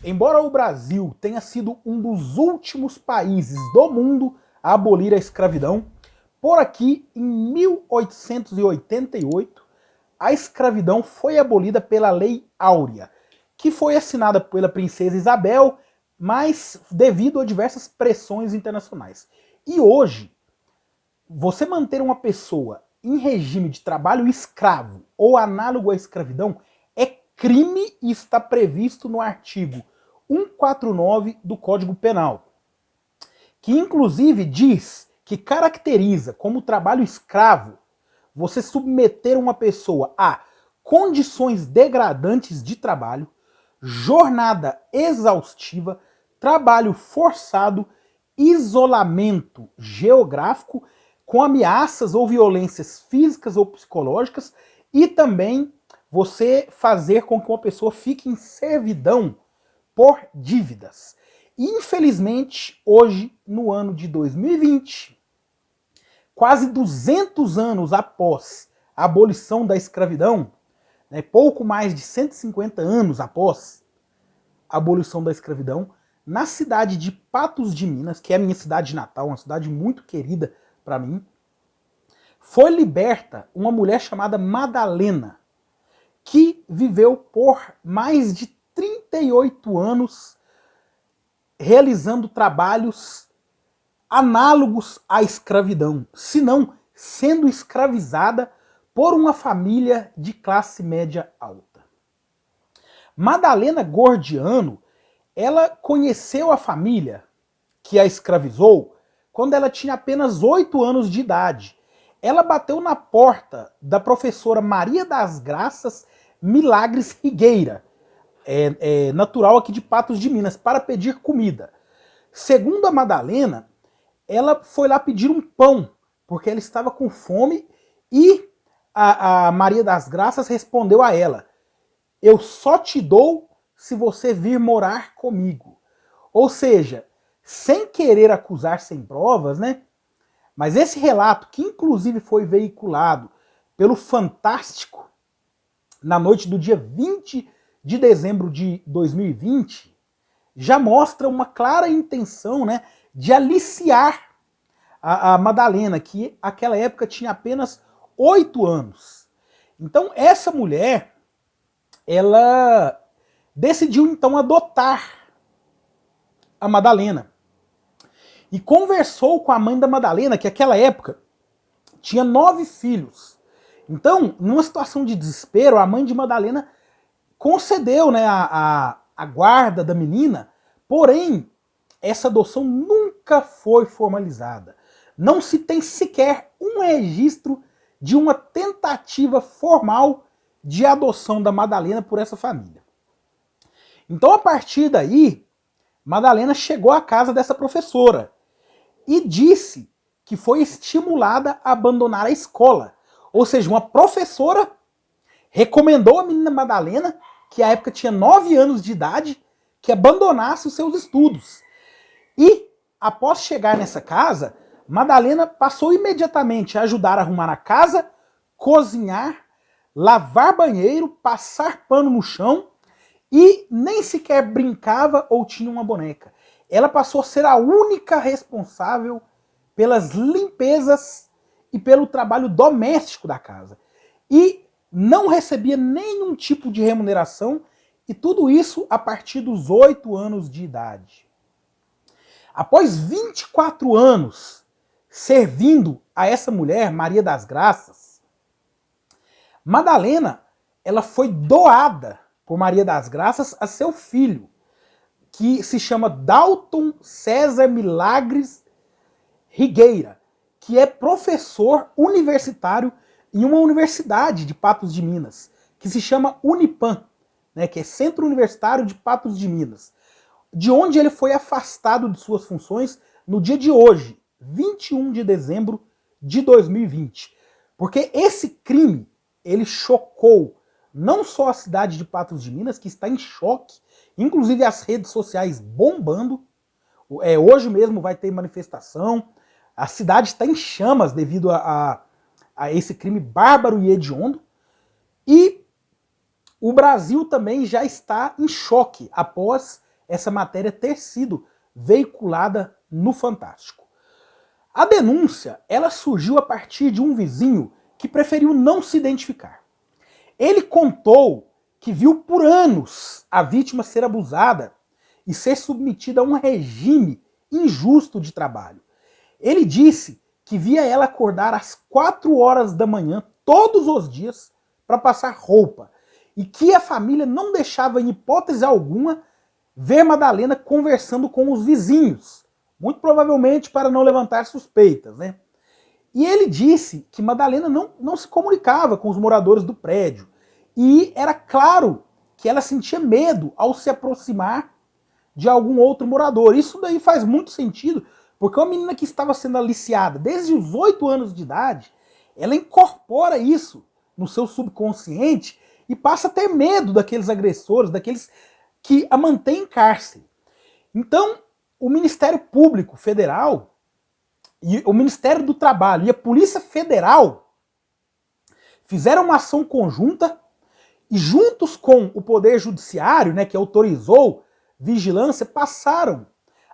Embora o Brasil tenha sido um dos últimos países do mundo a abolir a escravidão, por aqui, em 1888, a escravidão foi abolida pela Lei Áurea, que foi assinada pela princesa Isabel, mas devido a diversas pressões internacionais. E hoje, você manter uma pessoa em regime de trabalho escravo ou análogo à escravidão é crime e está previsto no artigo 149 do Código Penal, que inclusive diz que caracteriza como trabalho escravo você submeter uma pessoa a condições degradantes de trabalho, jornada exaustiva, trabalho forçado, isolamento geográfico, com ameaças ou violências físicas ou psicológicas, e também você fazer com que uma pessoa fique em servidão por dívidas. Infelizmente, hoje, no ano de 2020, quase 200 anos após a abolição da escravidão, né, pouco mais de 150 anos após a abolição da escravidão, na cidade de Patos de Minas, que é a minha cidade natal, uma cidade muito querida para mim, foi liberta uma mulher chamada Madalena, que viveu por mais de 38 anos realizando trabalhos análogos à escravidão, se não sendo escravizada por uma família de classe média alta. Madalena Gordiano, ela conheceu a família que a escravizou quando ela tinha apenas 8 anos de idade. Ela bateu na porta da professora Maria das Graças Milagres Rigueira, natural aqui de Patos de Minas, para pedir comida. Segundo a Madalena, ela foi lá pedir um pão, porque ela estava com fome, e a Maria das Graças respondeu a ela: eu só te dou se você vir morar comigo. Ou seja, sem querer acusar sem provas, né? Mas esse relato, que inclusive foi veiculado pelo Fantástico na noite do dia 20 de dezembro de 2020, já mostra uma clara intenção, né, de aliciar a Madalena, que naquela época tinha apenas 8 anos. Então essa mulher, ela decidiu então adotar a Madalena. E conversou com a mãe da Madalena, que naquela época tinha 9 filhos. Então, numa situação de desespero, a mãe de Madalena concedeu, né, a guarda da menina, porém, essa adoção nunca foi formalizada. Não se tem sequer um registro de uma tentativa formal de adoção da Madalena por essa família. Então, a partir daí, Madalena chegou à casa dessa professora e disse que foi estimulada a abandonar a escola. Ou seja, uma professora recomendou a menina Madalena, que à época tinha 9 anos de idade, que abandonasse os seus estudos. E, após chegar nessa casa, Madalena passou imediatamente a ajudar a arrumar a casa, cozinhar, lavar banheiro, passar pano no chão, e nem sequer brincava ou tinha uma boneca. Ela passou a ser a única responsável pelas limpezas e pelo trabalho doméstico da casa. E não recebia nenhum tipo de remuneração, e tudo isso a partir dos 8 anos de idade. Após 24 anos servindo a essa mulher, Maria das Graças, Madalena, ela foi doada por Maria das Graças a seu filho, que se chama Dalton César Milagres Rigueira, que é professor universitário em uma universidade de Patos de Minas, que se chama Unipam, né, que é Centro Universitário de Patos de Minas, de onde ele foi afastado de suas funções no dia de hoje, 21 de dezembro de 2020. Porque esse crime, ele chocou não só a cidade de Patos de Minas, que está em choque, inclusive as redes sociais bombando. Hoje mesmo vai ter manifestação, a cidade está em chamas devido a esse crime bárbaro e hediondo. E o Brasil também já está em choque após essa matéria ter sido veiculada no Fantástico. A denúncia, ela surgiu a partir de um vizinho que preferiu não se identificar. Ele contou que viu por anos a vítima ser abusada e ser submetida a um regime injusto de trabalho. Ele disse que via ela acordar às 4 horas da manhã todos os dias para passar roupa e que a família não deixava em hipótese alguma ver Madalena conversando com os vizinhos, muito provavelmente para não levantar suspeitas, né? E ele disse que Madalena não se comunicava com os moradores do prédio e era claro que ela sentia medo ao se aproximar de algum outro morador. Isso daí faz muito sentido, porque uma menina que estava sendo aliciada desde os 8 anos de idade, ela incorpora isso no seu subconsciente e passa a ter medo daqueles agressores, daqueles que a mantêm em cárcere. Então, o Ministério Público Federal, e o Ministério do Trabalho e a Polícia Federal fizeram uma ação conjunta e juntos com o Poder Judiciário, né, que autorizou vigilância, passaram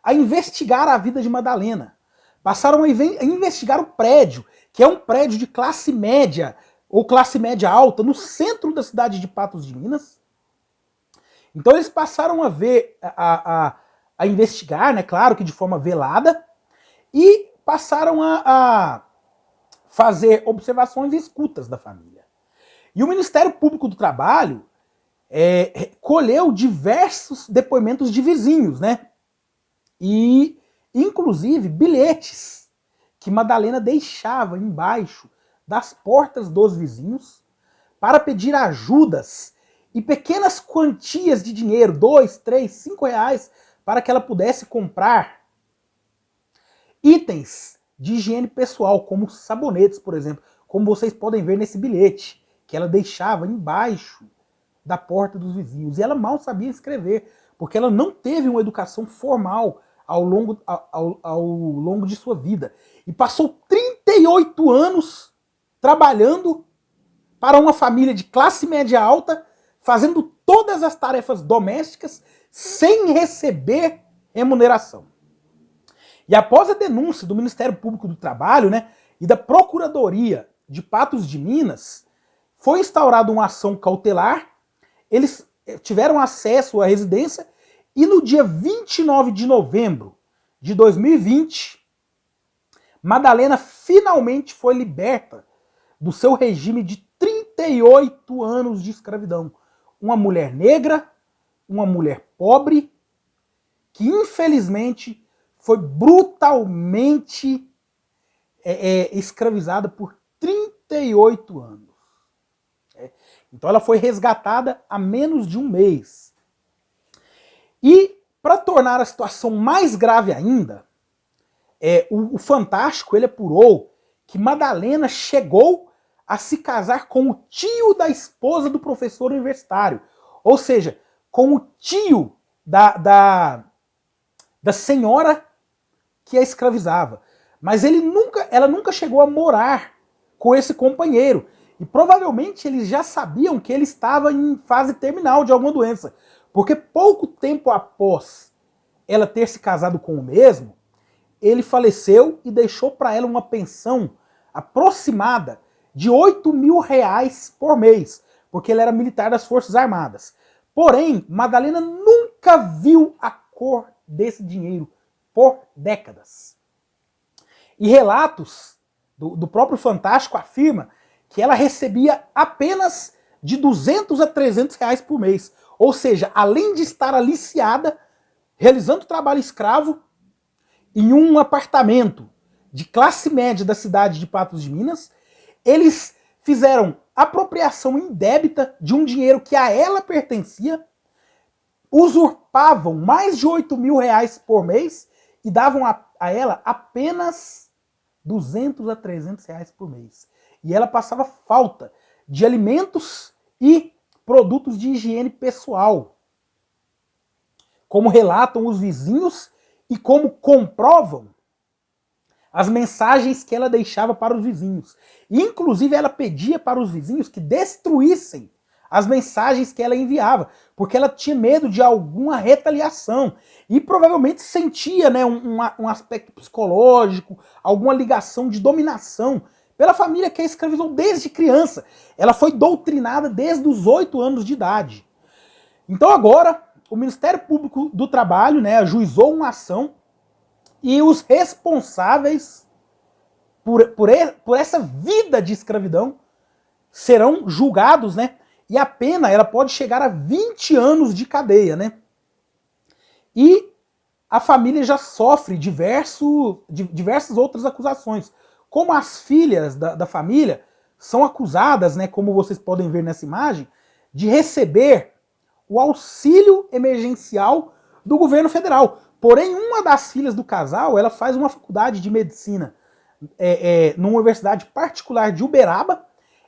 a investigar a vida de Madalena. Passaram a investigar o prédio, que é um prédio de classe média ou classe média alta, no centro da cidade de Patos de Minas. Então eles passaram a ver, a investigar, né, claro que de forma velada, e passaram a fazer observações e escutas da família. E o Ministério Público do Trabalho colheu diversos depoimentos de vizinhos, né? E, inclusive, bilhetes que Madalena deixava embaixo das portas dos vizinhos para pedir ajudas e pequenas quantias de dinheiro, 2, 3, 5 reais, para que ela pudesse comprar itens de higiene pessoal, como sabonetes, por exemplo, como vocês podem ver nesse bilhete, que ela deixava embaixo da porta dos vizinhos. E ela mal sabia escrever, porque ela não teve uma educação formal ao longo de sua vida. E passou 38 anos trabalhando para uma família de classe média alta, fazendo todas as tarefas domésticas sem receber remuneração. E após a denúncia do Ministério Público do Trabalho, né, e da Procuradoria de Patos de Minas, foi instaurada uma ação cautelar, eles tiveram acesso à residência e no dia 29 de novembro de 2020, Madalena finalmente foi liberta do seu regime de 38 anos de escravidão. Uma mulher negra, uma mulher pobre, que infelizmente foi brutalmente escravizada por 38 anos. Então ela foi resgatada há menos de um mês. E para tornar a situação mais grave ainda, o Fantástico ele apurou que Madalena chegou a se casar com o tio da esposa do professor universitário. Ou seja, com o tio da senhora que a escravizava. Mas ela nunca chegou a morar com esse companheiro. E provavelmente eles já sabiam que ele estava em fase terminal de alguma doença. Porque pouco tempo após ela ter se casado com o mesmo, ele faleceu e deixou para ela uma pensão aproximada de 8 mil reais por mês, porque ele era militar das Forças Armadas. Porém, Madalena nunca viu a cor desse dinheiro por décadas. E relatos do próprio Fantástico afirma que ela recebia apenas de 200 a 300 reais por mês. Ou seja, além de estar aliciada, realizando trabalho escravo, em um apartamento de classe média da cidade de Patos de Minas, eles fizeram apropriação indébita de um dinheiro que a ela pertencia, usurpavam mais de 8 mil reais por mês e davam a ela apenas 200 a 300 reais por mês. E ela passava falta de alimentos e produtos de higiene pessoal. Como relatam os vizinhos e como comprovam as mensagens que ela deixava para os vizinhos. E, inclusive, ela pedia para os vizinhos que destruíssem as mensagens que ela enviava, porque ela tinha medo de alguma retaliação e provavelmente sentia, né, um aspecto psicológico, alguma ligação de dominação pela família que a escravizou desde criança. Ela foi doutrinada desde os 8 anos de idade. Então agora, o Ministério Público do Trabalho, né, ajuizou uma ação e os responsáveis por essa vida de escravidão serão julgados, né? E a pena ela pode chegar a 20 anos de cadeia, né? E a família já sofre diversas outras acusações. Como as filhas da família são acusadas, né, como vocês podem ver nessa imagem, de receber o auxílio emergencial do governo federal. Porém, uma das filhas do casal, ela faz uma faculdade de medicina numa universidade particular de Uberaba.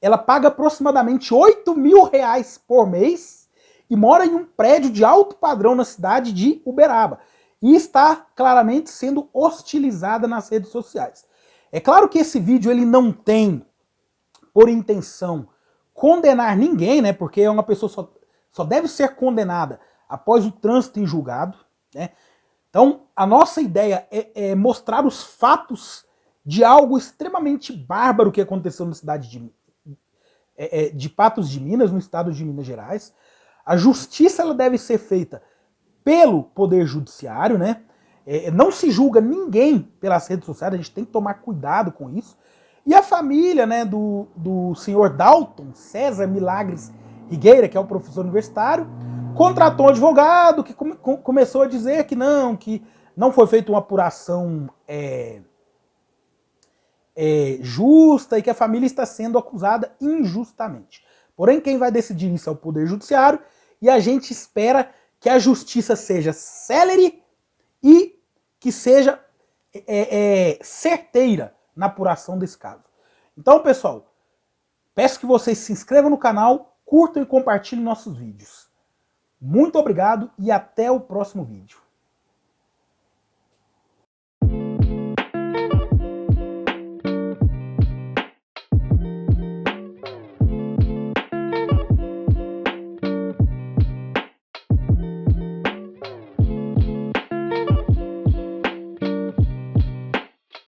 Ela paga aproximadamente R$ 8.000 por mês e mora em um prédio de alto padrão na cidade de Uberaba. E está claramente sendo hostilizada nas redes sociais. É claro que esse vídeo ele não tem por intenção condenar ninguém, né? Porque uma pessoa só deve ser condenada após o trânsito em julgado, né? Então, a nossa ideia é mostrar os fatos de algo extremamente bárbaro que aconteceu na cidade de Patos de Minas, no estado de Minas Gerais. A justiça ela deve ser feita pelo Poder Judiciário, né? Não se julga ninguém pelas redes sociais, a gente tem que tomar cuidado com isso. E a família, né, do senhor Dalton César Milagres Rigueira, que é um professor universitário, contratou um advogado que começou a dizer que não foi feita uma apuração justa e que a família está sendo acusada injustamente. Porém, quem vai decidir isso é o Poder Judiciário e a gente espera que a justiça seja célere e que seja certeira na apuração desse caso. Então, pessoal, peço que vocês se inscrevam no canal, curtam e compartilhem nossos vídeos. Muito obrigado e até o próximo vídeo.